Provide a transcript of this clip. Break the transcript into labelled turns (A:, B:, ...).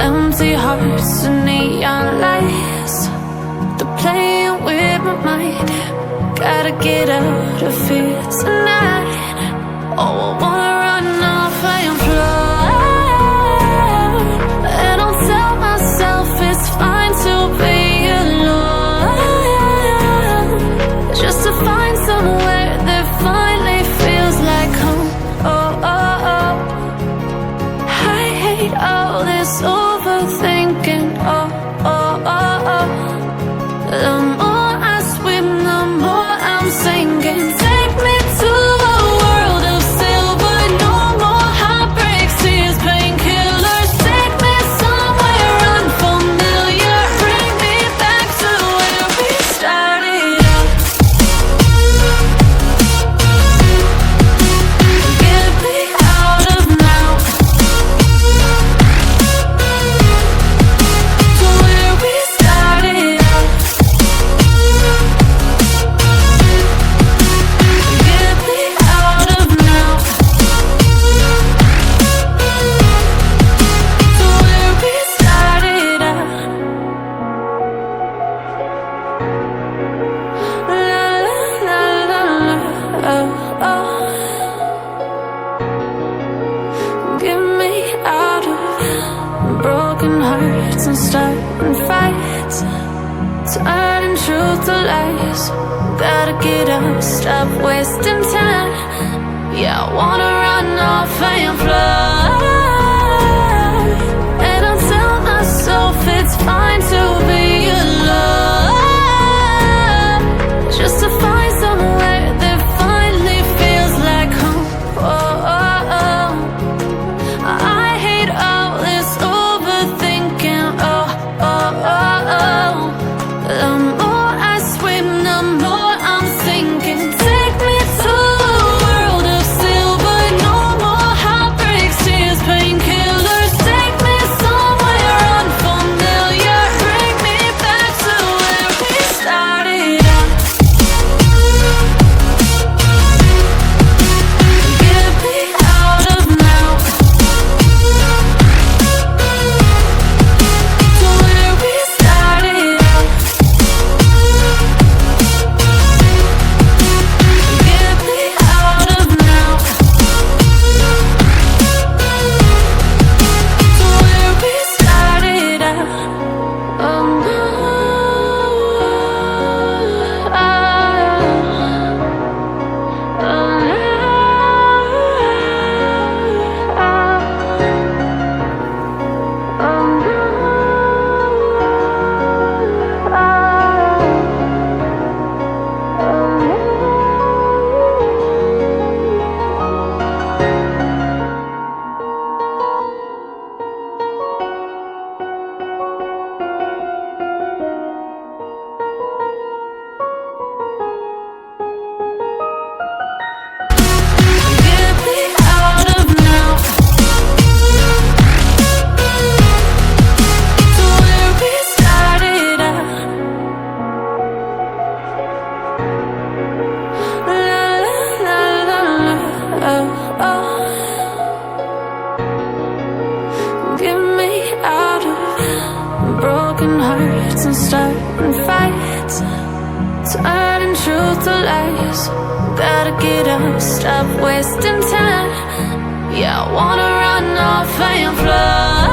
A: empty hearts and neon lights. They're playing with my mind. Gotta get out of here tonight. Oh, I wanna run off and fly. And I'll tell myself it's fine to be alone, just to find somewhere that finally feels like home. Oh, oh, oh. I hate all this overthinking. Oh, oh, oh, oh. The more I swim, the more I'm sinking. Take me to a world of silver. No more heartbreaks, tears, painkillers. Take me somewhere unfamiliar. Bring me back to where we started out. Get me out of now, to where we started out. Get me out of now, to where we started out. La la la la la, oh, oh. Get me out of broken hearts and starting fights, turning truth to lies. Gotta get up, stop wasting time. Yeah, I wanna run off and fly. And I'll tell myself it's fine to be alone, just to find somewhere that finally feels like home. Oh, oh, oh. I hate all this overthinking. Oh, oh, oh, oh. The more I swim, the more I'm sinking. Take me to a world of silver. No more heartbreaks, tears, painkillers. Take me somewhere unfamiliar. Bring me back to where we started out. Get me out of now, to where we started out. Get me out of now, to where we started out. Oh no, oh, get me out of now, to where we started out. La la la la la, oh, oh. Get me out of broken hearts and starting fights, turning truth to lies. Gotta get up, stop wasting time. Yeah, I wanna run off and fly.